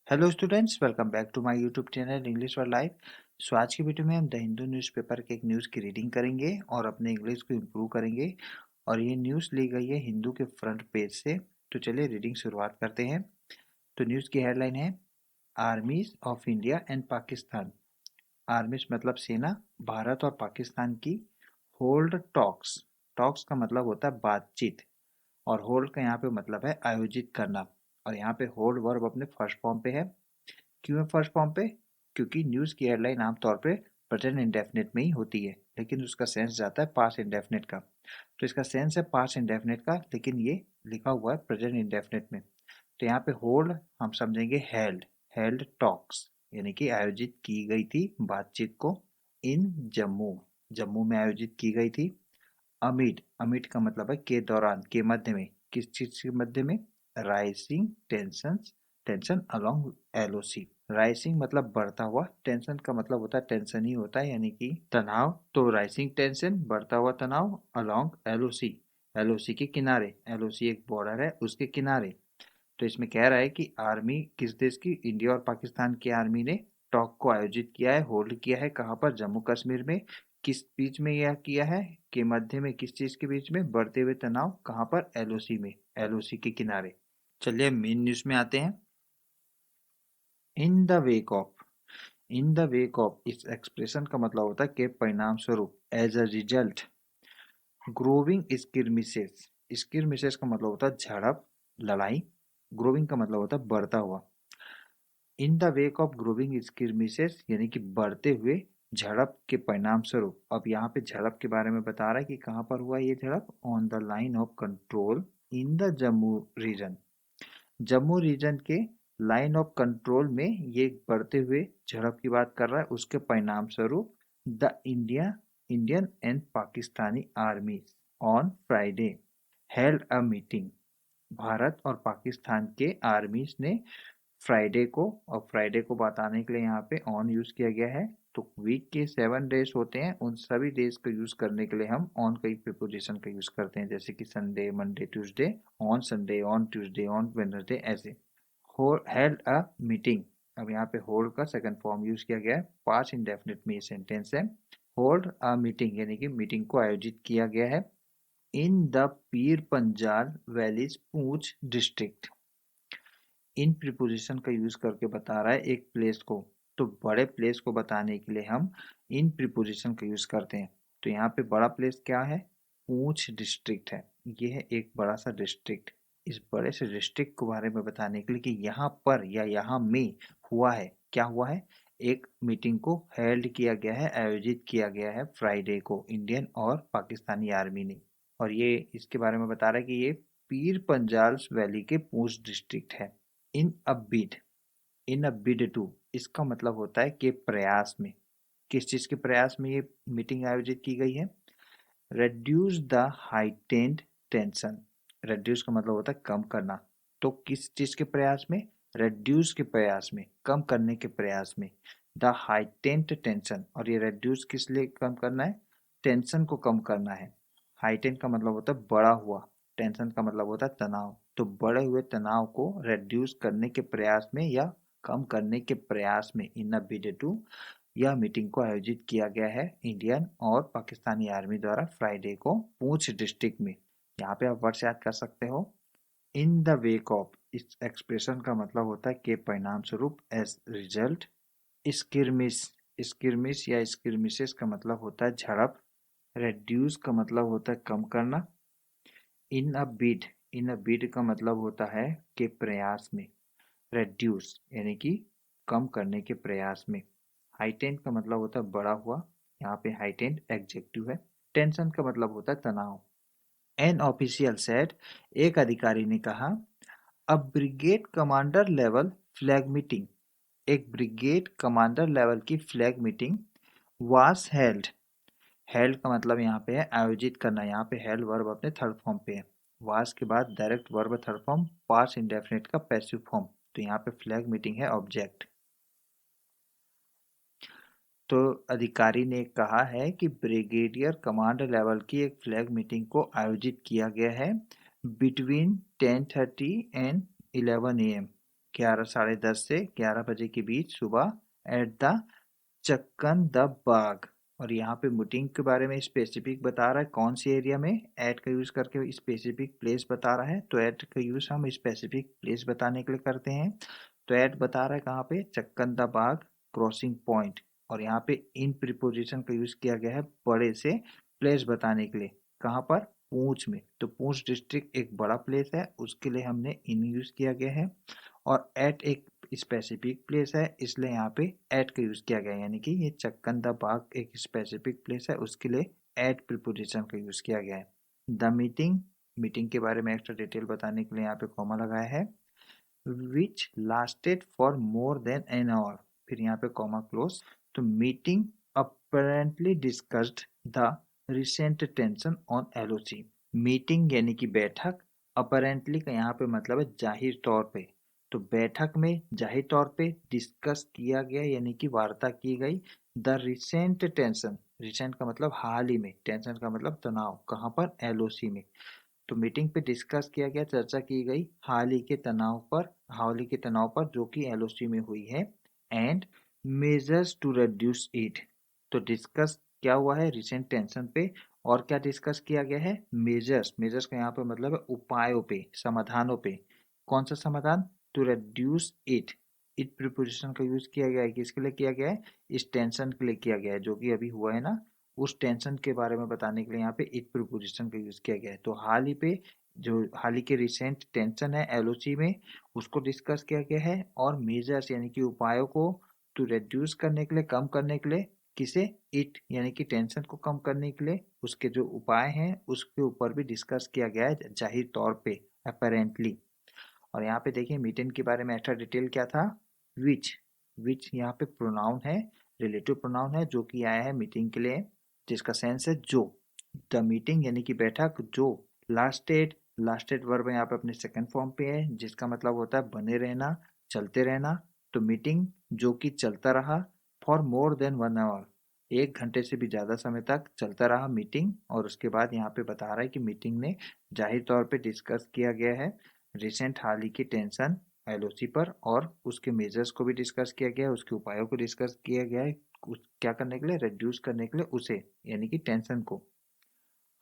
Hello students, welcome back to my YouTube channel English for life. So आज की video में हम the Hindu newspaper के एक न्यूज़ की रीडिंग करेंगे और अपने इंग्लिश को इम्प्रूव करेंगे। और ये न्यूज़ ली गई है हिंदू के फ्रंट पेज से। तो चलिए रीडिंग शुरुआत करते हैं। तो न्यूज़ की हेडलाइन है आर्मीज ऑफ इंडिया एंड पाकिस्तान। आर्मीज मतलब सेना, भारत और पाकिस्तान की होल्ड टॉक्स। टॉक्स का मतलब होता है बातचीत, और होल्ड का यहाँ पे मतलब है आयोजित करना। और यहाँ पे होल्ड वर्ब अपने फर्स्ट फॉर्म पे है। क्यों है फर्स्ट फॉर्म पे? क्योंकि न्यूज़ की हेडलाइन आमतौर पे प्रेजेंट इंडेफिनिट में ही होती है, लेकिन उसका सेंस जाता है पास्ट इंडेफिनिट का। तो इसका सेंस है पास्ट इंडेफिनिट का, लेकिन ये लिखा हुआ है प्रेजेंट इंडेफिनिट में। तो यहाँ पे होल्ड हम समझेंगे हेल्ड। हेल्ड टॉक्स यानी कि आयोजित की गई थी बातचीत को। इन जम्मू, जम्मू में आयोजित की गई थी। अमिड, अमिड का मतलब है के दौरान, के मध्य में। किस चीज के मध्य में? Rising tension, tension along LOC. Rising मतलब बढ़ता हुआ, टेंशन का मतलब होता है टेंशन ही होता है, यानी कि तनाव। तो राइजिंग टेंशन, बढ़ता हुआ तनाव, अलोंग एलओसी, एलओसी के किनारे। एलओसी एक बॉर्डर है, उसके किनारे। तो इसमें कह रहा है कि आर्मी किस देश की, इंडिया और पाकिस्तान की आर्मी ने टॉक को आयोजित किया है, होल्ड किया है। कहाँ पर? जम्मू कश्मीर में। किस बीच में यह किया है? के मध्य में। किस चीज के बीच में? बढ़ते हुए तनाव। कहाँ पर? एलओसी में, एलओसी के किनारे। चलिए मेन न्यूज में आते हैं। इन the wake of, in the wake of इस एक्सप्रेशन का मतलब होता है के परिणाम स्वरूप, एज अ रिजल्ट। ग्रोविंग स्किर्मिसेस, स्किर्मिसेस का मतलब होता है झड़प, लड़ाई। ग्रोविंग का मतलब होता है बढ़ता हुआ। In the wake of growing skirmishes यानी कि बढ़ते हुए झड़प के परिणाम स्वरूप। अब यहाँ पे झड़प के बारे में बता रहा है कि कहाँ पर हुआ ये झड़प। On the line of control in the Jammu region. Jammu region के लाइन ऑफ कंट्रोल में ये बढ़ते हुए झड़प की बात कर रहा है। उसके परिणाम स्वरूप the Indian and Pakistani army on Friday held a meeting. Bharat और पाकिस्तान के आर्मीज ने फ्राइडे को, और फ्राइडे को बताने के लिए यहाँ पे ऑन यूज किया गया है। तो वीक के 7 डेज होते हैं, उन सभी डेज को यूज करने के लिए हम ऑन का ही प्रीपोजिशन का यूज करते हैं, जैसे कि Sunday, Monday, Tuesday. On Sunday, on Tuesday, on Wednesday, ऐसे। हेल्ड अ मीटिंग, अब यहाँ पे होल्ड का सेकंड फॉर्म यूज किया गया है। पास्ट इंडेफिनिट में ये सेंटेंस है। होल्ड अ मीटिंग यानी कि मीटिंग को आयोजित किया गया है। In the Pir Panjal valleys Poonch district. In preposition का यूज करके बता रहा है एक प्लेस को। तो बड़े प्लेस को बताने के लिए हम इन प्रीपोजिशन का यूज करते हैं। तो यहाँ पे बड़ा प्लेस क्या है? पूंछ डिस्ट्रिक्ट है। ये है एक बड़ा सा डिस्ट्रिक्ट। इस बड़े से डिस्ट्रिक्ट के बारे में बताने के लिए कि यहाँ पर या यहाँ में हुआ है, क्या हुआ है? एक मीटिंग को हेल्ड किया गया है, आयोजित किया गया है फ्राइडे को, इंडियन और पाकिस्तानी आर्मी ने। और ये इसके बारे में बता रहा है कि ये पीर पंजाल वैली के पूंछ डिस्ट्रिक्ट है। In a bid, in a bid to, इसका मतलब होता है कि प्रयास में। किस चीज के प्रयास में ये मीटिंग आयोजित की गई है? Reduce the heightened tension. Reduce का मतलब होता है कम करना। तो किस चीज के प्रयास में? रेड्यूस के प्रयास में, कम करने के प्रयास में। द हाइटेंड टेंशन, और ये रेड्यूस किस लिए कम करना है? टेंशन को कम करना है। हाइटेंड का मतलब होता है बढ़ा हुआ, टेंशन का मतलब होता है तनाव। तो बढ़े हुए तनाव को रेड्यूस करने के प्रयास में या कम करने के प्रयास में इन अ बिड टू यह मीटिंग को आयोजित किया गया है इंडियन और पाकिस्तानी आर्मी द्वारा फ्राइडे को पूंछ डिस्ट्रिक्ट में। यहाँ पे आप वर्ड्स याद कर सकते हो। इन द वेक ऑफ, इस एक्सप्रेशन का मतलब होता है के परिणाम स्वरूप, एज रिजल्ट। स्किर्मिश, स्किर्मिश या स्किर्मिशेस का मतलब होता है झड़प। रेड्यूस का मतलब होता है कम करना। इन a bid, in a bid का मतलब होता है के प्रयास में। रेड्यूस यानी कि कम करने के प्रयास में। हाइटेंड का मतलब होता है बढ़ा हुआ, यहाँ पे हाइटेंड एडजेक्टिव है। टेंशन का मतलब होता है तनाव। एन ऑफिशियल सेड, एक अधिकारी ने कहा, a brigade commander level flag meeting, एक ब्रिगेड कमांडर लेवल की flag meeting was held. Held का मतलब यहाँ पे है आयोजित करना। यहाँ पे हेल्ड वर्ब अपने थर्ड फॉर्म पे है। वाज के बाद direct verb third form, past indefinite का पैसिव फॉर्म। तो यहाँ पे फ्लैग मीटिंग है ऑब्जेक्ट। तो अधिकारी ने कहा है कि ब्रिगेडियर कमांड लेवल की एक फ्लैग मीटिंग को आयोजित किया गया है बिटवीन 10:30 एंड 11 AM। 11 साढ़े 10 से 11 बजे के बीच सुबह एट द चक्कन द बाग। और यहाँ पे मीटिंग के बारे में स्पेसिफिक बता रहा है, कौन सी एरिया में एट का यूज करके स्पेसिफिक प्लेस बता रहा है। तो एट का यूज हम स्पेसिफिक प्लेस बताने के लिए करते हैं। तो एट बता रहा है कहाँ पे, चक्कन दा बाग क्रॉसिंग पॉइंट। और यहाँ पे इन प्रीपोजिशन का यूज किया गया है बड़े से प्लेस बताने के लिए। कहाँ पर, पूंछ में। तो पूंछ डिस्ट्रिक्ट एक बड़ा प्लेस है, उसके लिए हमने इन यूज किया गया है। और एट एक स्पेसिफिक प्लेस है, इसलिए यहाँ पे एट का यूज किया गया है। यानी कि ये चक्कन दा बाग एक स्पेसिफिक प्लेस है, उसके लिए एट प्रीपोजिशन का यूज किया गया है। द मीटिंग, मीटिंग के बारे में एक्स्ट्रा डिटेल बताने के लिए यहाँ पे कॉमा लगाया है। which lasted for more than an hour, फिर यहाँ पे कॉमा क्लोज। तो meeting apparently discussed the recent tension on LOC। Meeting यानी कि बैठक, apparently का यहाँ पे मतलब है जाहिर तौर पे। तो बैठक में जाहिर तौर पे डिस्कस किया गया यानी कि वार्ता की गई द रिसेंट टेंशन। रिसेंट का मतलब हाल ही में, टेंशन का मतलब तनाव, कहाँ पर, LOC में। तो मीटिंग पे डिस्कस किया गया, चर्चा की गई हाल ही के तनाव पर जो कि एलओसी में हुई है। And measures to reduce it. तो डिस्कस क्या हुआ है, रिसेंट टेंशन पे। और क्या डिस्कस किया गया है, मेजर्स। मेजर्स का यहाँ पे मतलब है उपायों पे, समाधानों पे। कौन सा समाधान, to reduce it. It preposition का यूज किया गया है, किसके लिए किया गया है, इस टेंशन के लिए किया गया है जो कि अभी हुआ है ना। उस टेंशन के बारे में बताने के लिए यहाँ पे इट प्रीपोजिशन का यूज किया गया है। तो हाल ही पे जो हाल ही के रिसेंट टेंशन है एलओसी में, उसको डिस्कस किया गया है। और मेजर्स यानी कि उपायों को टू रिड्यूस करने के लिए, कम करने के लिए, किसे, इट यानी कि टेंशन को कम करने के लिए उसके जो उपाय हैं उसके ऊपर भी डिस्कस किया गया है जाहिर तौर पे, अपेरेंटली। और यहाँ पे देखिए मीटिंग के बारे में एक्स्ट्रा डिटेल क्या था, विच। विच यहाँ पे प्रोनाउन है, रिलेटिव प्रोनाउन है जो कि आया है मीटिंग के लिए, जिसका सेंस है जो। द मीटिंग यानी कि बैठक जो लास्टेड, लास्टेड वर्ब यहाँ पे अपने सेकंड फॉर्म पे है, जिसका मतलब होता है बने रहना, चलते रहना। तो मीटिंग जो कि चलता रहा, फॉर मोर देन 1 आवर, 1 घंटे से भी ज्यादा समय तक चलता रहा मीटिंग। और उसके बाद यहाँ पे बता रहा है कि मीटिंग में जाहिर तौर पे डिस्कस किया गया है रिसेंट हाल ही की टेंशन एलओसी पर, और उसके मेजर्स को भी डिस्कस किया गया है, उसके उपायों को डिस्कस किया गया है, क्या करने के लिए, रिड्यूस करने के लिए उसे, यानी कि टेंशन को।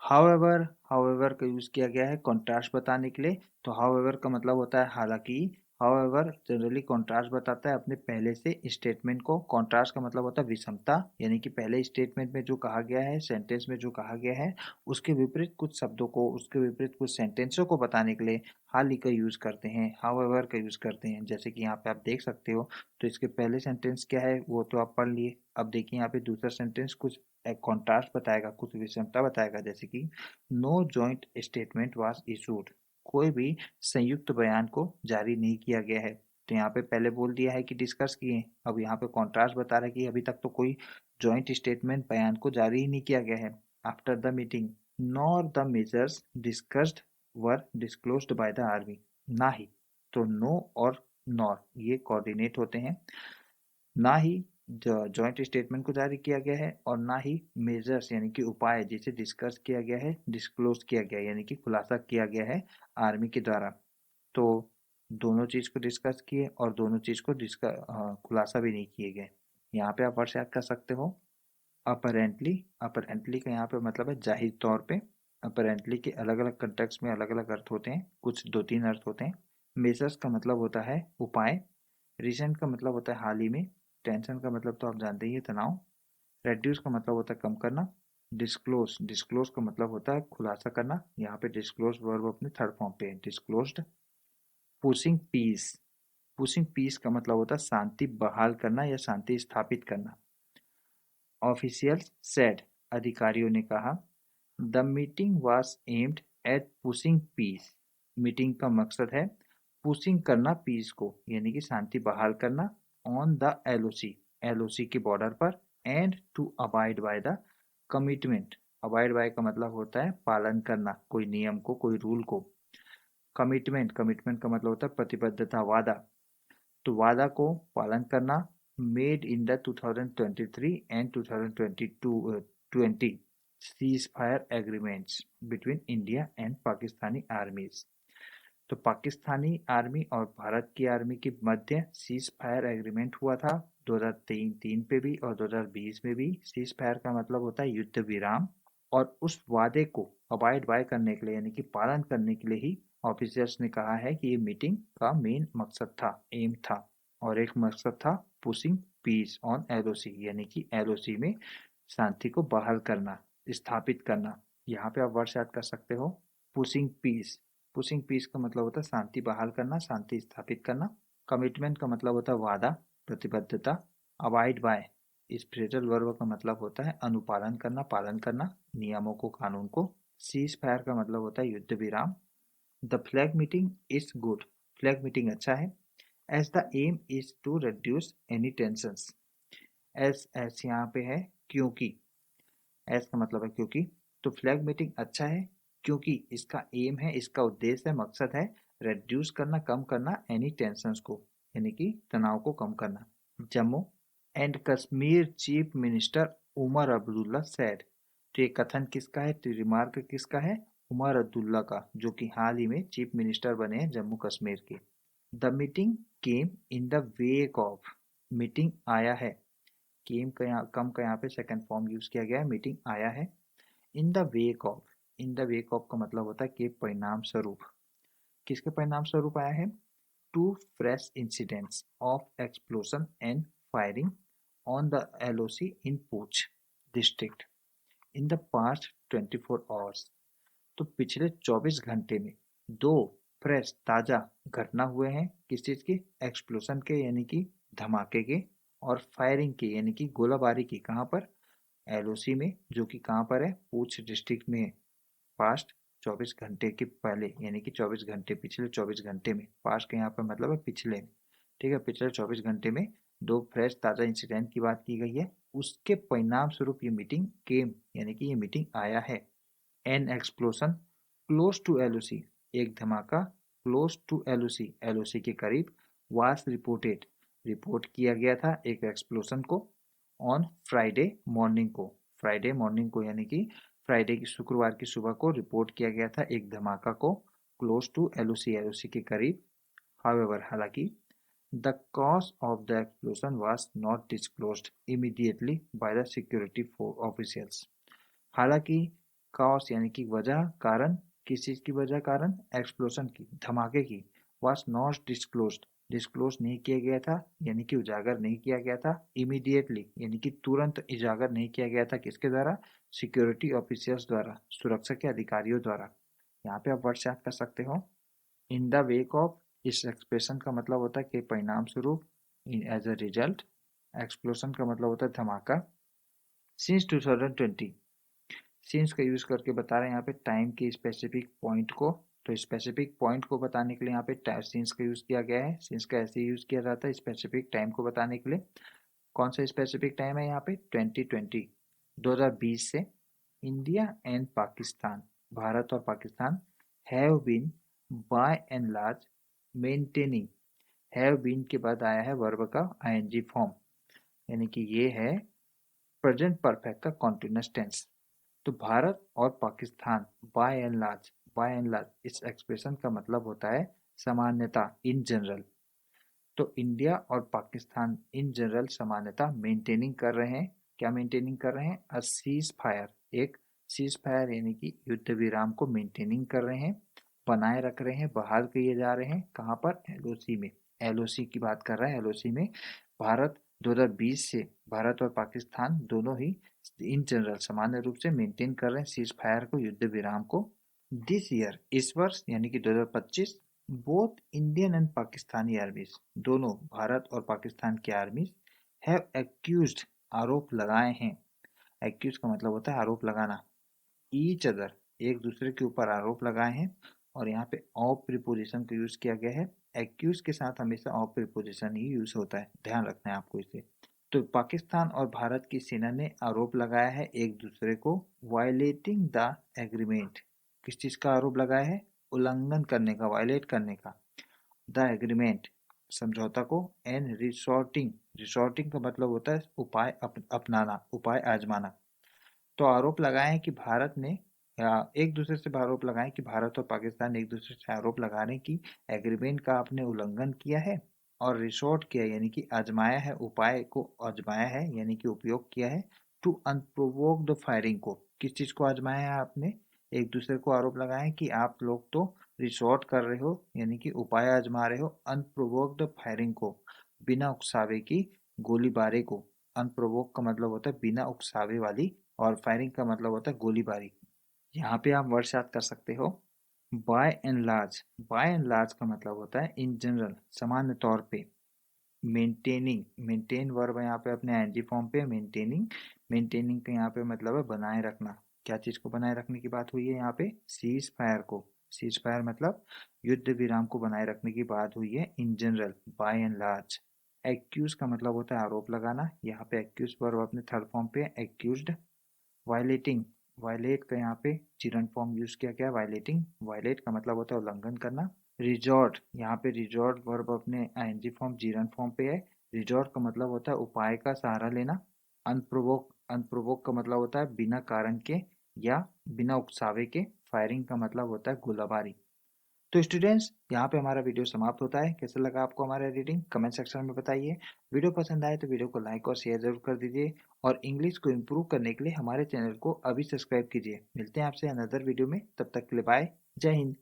हाउएवर, हाउएवर का यूज किया गया है कॉन्ट्रास्ट बताने के लिए। तो हाउएवर का मतलब होता है हालांकि। हाउएवर जनरली कॉन्ट्रास्ट बताता है अपने पहले से स्टेटमेंट को। कॉन्ट्रास्ट का मतलब होता है विषमता, यानी कि पहले स्टेटमेंट में जो कहा गया है, सेंटेंस में जो कहा गया है, उसके विपरीत कुछ शब्दों को, उसके विपरीत कुछ सेंटेंसों को बताने के लिए हाल ही का यूज करते हैं, हाउएवर का यूज करते हैं। जैसे कि यहाँ पे आप देख सकते हो। तो इसके पहले सेंटेंस क्या है वो तो आप पढ़ लिए। अब देखिए यहाँ पे दूसरा सेंटेंस कुछ एक कॉन्ट्रास्ट बताएगा, कुछ विषमता बताएगा। जैसे कि no joint statement was issued, कोई भी संयुक्त बयान को जारी नहीं किया गया है। तो यहाँ पे पहले बोल दिया है कि डिस्कस किए, अब यहाँ पे कॉन्ट्रास्ट बता रहा है कि अभी तक तो कोई जॉइंट स्टेटमेंट बयान को जारी ही नहीं किया गया है। After the meeting nor the measures discussed were disclosed by the army. ना ही, तो नो और नॉर ये कोऑर्डिनेट होते हैं। ना ही जॉइंट स्टेटमेंट को जारी किया गया है, और ना ही मेजर्स यानी कि उपाय जिसे डिस्कस किया गया है, डिस्क्लोज किया गया है, यानी कि खुलासा किया गया है आर्मी के द्वारा। तो दोनों चीज को डिस्कस किए और दोनों चीज को खुलासा भी नहीं किए गए। यहाँ पे आप वर्ड याद कर सकते हो, अपरेंटली। अपरेंटली का यहाँ पे मतलब है जाहिर तौर पे। अपरेंटली के अलग अलग कंटेक्स्ट में अलग अलग अर्थ होते हैं, कुछ 2-3 अर्थ होते हैं। मेजर्स का मतलब होता है उपाय। रिसेंट का मतलब होता है हाल ही में। टेंशन का मतलब तो आप जानते ही हैं, तनाव। रेड्यूस का मतलब होता है कम करना। डिस्क्लोज, डिस्क्लोज का मतलब होता है खुलासा करना। यहाँ पे डिस्क्लोज वर्ब अपने थर्ड फॉर्म पे है, disclosed. Pushing peace, pushing peace का मतलब होता है शांति बहाल करना या शांति स्थापित करना। ऑफिशियल्स सेड, अधिकारियों ने कहा। The meeting was aimed at pushing peace, meeting का मकसद है पुशिंग करना पीस को, यानी कि शांति बहाल करना, ऑन द एलओसी, एलओसी के बॉर्डर पर। And to abide by the commitment, abide by का मतलब होता है पालन करना, कोई नियम को, कोई रूल को। कमिटमेंट, कमिटमेंट का मतलब होता है प्रतिबद्धता, वादा। तो वादा को पालन करना। Made in the 2023 and 2022 20 cease fire agreements between India and Pakistani आर्मीज। तो पाकिस्तानी आर्मी और भारत की आर्मी के मध्य सीज फायर एग्रीमेंट हुआ था 2003 पे भी और 2020 में भी। सीज फायर का मतलब होता है युद्ध विराम, और उस वादे को अबाइड बाय करने के लिए यानी कि पालन करने के लिए ही ऑफिसर्स ने कहा है कि ये मीटिंग का मेन मकसद था, एम था। और एक मकसद था पुशिंग पीस ऑन एलओसी, यानी कि एलओसी में शांति को बहाल करना, स्थापित करना। यहाँ पे आप वर्ड याद कर सकते हो, पुशिंग पीस। पुशिंग पीस का मतलब होता है शांति बहाल करना, शांति स्थापित करना। कमिटमेंट का मतलब होता है वादा, प्रतिबद्धता। अबाइड बाय इस फ्रेजल वर्ब का मतलब होता है अनुपालन करना, पालन करना नियमों को, कानून को। सीज फायर का मतलब होता है युद्ध विराम। The flag meeting is good, flag meeting अच्छा है। As the aim is to reduce any tensions. As as यहाँ पे है क्योंकि, एस का मतलब है क्योंकि। तो फ्लैग मीटिंग अच्छा है क्योंकि इसका एम है, इसका उद्देश्य है, मकसद है रेड्यूस करना, कम करना एनी टेंशंस को, यानी कि तनाव को कम करना। Jammu and Kashmir chief minister Omar Abdullah said. तो ये कथन किसका है, तो रिमार्क किसका है, उमर अब्दुल्ला का, जो कि हाल ही में चीफ मिनिस्टर बने हैं जम्मू कश्मीर के। The meeting came in the wake of, meeting आया है, केम का यहाँ, कम का यहाँ पे सेकंड फॉर्म यूज किया गया है, मीटिंग आया है। इन the wake of, in the wake of का मतलब होता है कि परिणाम स्वरूप। किसके परिणाम स्वरूप आया है, two fresh incidents of explosion and firing on the LOC in Poonch district in the past 24 hours. तो पिछले 24 घंटे में दो फ्रेश ताजा घटना हुए हैं, किस चीज के, एक्सप्लोजन के यानी कि धमाके के, और फायरिंग के यानी कि गोलाबारी की। कहाँ पर, एलओसी में, जो कि कहाँ पर है, पूंछ डिस्ट्रिक्ट में। पास्ट 24 घंटे के पहले यानी कि 24 घंटे, पिछले 24 घंटे में। पास्ट का यहाँ पर मतलब है पिछले में, ठीक है। पिछले 24 घंटे में दो फ्रेश ताज़ा इंसिडेंट की बात की गई है, उसके परिणाम स्वरूप ये मीटिंग केम यानी कि ये मीटिंग आया है। An explosion close to LOC, एक धमाका क्लोज टू एलओसी, एलओसी के करीब। वास रिपोर्टेड, रिपोर्ट किया गया था एक एक्सप्लोजन को। ऑन फ्राइडे मॉर्निंग को, फ्राइडे मॉर्निंग को यानी कि फ्राइडे की, शुक्रवार की सुबह को रिपोर्ट किया गया था एक धमाका को क्लोज टू एलओसी, एलओसी के करीब। हाउएवर, हालांकि the cause of the explosion was not disclosed immediately by the security officials. हालांकि कॉज यानी कि वजह, कारण, किस चीज की वजह, कारण एक्सप्लोजन की, धमाके की, वाज नॉट डिस्क्लोज्ड, डिस्क्लोज नहीं किया गया था यानी कि उजागर नहीं किया गया था। इमीडिएटली यानी कि तुरंत उजागर नहीं किया गया था, किसके द्वारा, सिक्योरिटी ऑफिसर्स द्वारा, सुरक्षा के अधिकारियों द्वारा। यहाँ पे आप वर्ड याद कर सकते हो, इन द वेक ऑफ, इस एक्सप्रेशन का मतलब होता है कि परिणाम स्वरूप, इन एज अ रिजल्ट। एक्सप्लोजन का मतलब होता है धमाका। सिंस 2020, सिंस का यूज करके बता रहे हैं यहाँ पे टाइम के स्पेसिफिक पॉइंट को। तो स्पेसिफिक पॉइंट को बताने के लिए यहाँ पे सिंस का यूज किया गया है। सिंस का ऐसे यूज किया जाता है स्पेसिफिक टाइम को बताने के लिए। कौन सा स्पेसिफिक टाइम है यहाँ पे, 2020, 2020 से। इंडिया एंड पाकिस्तान, भारत और Pakistan, have been by and large maintaining, have been के बाद आया है वर्ब का आईएनजी फॉर्म, यानी कि ये है प्रेजेंट परफेक्ट का कॉन्टिन्यूअस टेंस। तो भारत और Pakistan, by and large, by and large इस एक्सप्रेशन का मतलब होता है सामान्यता, इन जनरल। तो इंडिया और पाकिस्तान इन जनरल सामान्यता मेंटेनिंग कर रहे हैं। क्या मेंटेनिंग कर रहे हैं, अ सीज फायर, एक सीज फायर यानी कि युद्ध विराम को मेंटेनिंग कर रहे हैं, बनाए रख रहे हैं, बहाल किए जा रहे हैं। कहाँ पर, एलओसी में, एलओसी की बात कर रहा है, एलओसी में। भारत 2020 से, भारत और पाकिस्तान दोनों ही इन जनरल सामान्य रूप से मेंटेन कर रहे हैं सीज फायर को, युद्ध विराम को। दिस ईयर, इस वर्ष यानी कि 2025, बोथ इंडियन एंड पाकिस्तानी आर्मीज, दोनों भारत और पाकिस्तान की आर्मीज, हैव एक्यूज्ड, आरोप लगाए हैं। एक्यूज का मतलब होता है आरोप लगाना, ईच अदर, एक दूसरे के ऊपर आरोप लगाए हैं। और यहाँ पे ऑफ प्रीपोजिशन का यूज किया गया है। एक्यूज के साथ हमेशा ऑफ प्रीपोजिशन ही यूज होता है, ध्यान रखना है आपको इसे। तो पाकिस्तान और भारत की सेना ने आरोप लगाया है एक दूसरे को, वायलेटिंग द एग्रीमेंट, किस चीज का आरोप लगाया है, उल्लंघन करने का, वायलेट करने का, द एग्रीमेंट, समझौता को। एंड रिसोर्टिंग, रिसोर्टिंग का मतलब होता है उपाय अपनाना, उपाय आजमाना। तो आरोप लगाए हैं कि भारत ने एक दूसरे से आरोप लगाएं कि भारत और पाकिस्तान एक दूसरे से आरोप लगा रहे हैं कि एग्रीमेंट का आपने उल्लंघन किया है और रिसोर्ट किया यानी कि आजमाया है, उपाय को आजमाया है यानी कि उपयोग किया है टू अनप्रोवोक द फायरिंग को। किस चीज को आजमाया है आपने? एक दूसरे को आरोप लगाए कि आप लोग तो रिसोर्ट कर रहे हो यानी कि उपाय आजमा रहे हो अनप्रोवोक द फायरिंग को, बिना उकसावे की गोलीबारी को। अनप्रोवोक का मतलब होता है बिना उकसावे वाली और फायरिंग का मतलब होता है गोलीबारी। यहाँ पे आप वर्ड्स याद कर सकते हो। By and large, by and large का मतलब होता है इन जनरल, सामान्य तौर पे। मेंटेनिंग, मेंटेन वर्ब है यहाँ पे अपने आईएनजी फॉर्म पे। मेंटेनिंग, मेंटेनिंग का यहाँ पे मतलब है बनाए रखना। क्या चीज को बनाए रखने की बात हुई है यहाँ पे? सीज फायर को। सीज फायर मतलब युद्ध विराम को बनाए रखने की बात हुई है in general, by and large. Accuse का मतलब होता है आरोप लगाना। यहाँ पे एक्यूज वर्ब अपने थर्ड फॉर्म पे है, एक्यूज्ड। वायलेटिंग, वायलेट का यहाँ पे चिरन फॉर्म यूज किया गया, वायलेटिंग। वायलेट का मतलब होता है उल्लंघन करना। रिजॉर्ट, यहाँ पे रिजॉर्ट वर्ब अपने आईएनजी फॉर्म जीरन फॉर्म पे है। रिजॉर्ट का मतलब होता है उपाय का सहारा लेना। अनप्रोवोक, अनप्रोवोक का मतलब होता है बिना कारण के या बिना उकसावे के। फायरिंग का मतलब होता है गोलाबारी। तो स्टूडेंट्स, यहाँ पे हमारा वीडियो समाप्त होता है। कैसा लगा आपको हमारा रीडिंग? कमेंट सेक्शन में बताइए। वीडियो पसंद आए तो वीडियो को लाइक और शेयर जरूर कर दीजिए और इंग्लिश को इम्प्रूव करने के लिए हमारे चैनल को अभी सब्सक्राइब कीजिए। मिलते हैं आपसे अनदर वीडियो में, तब तक के लिए बाय, जय हिंद।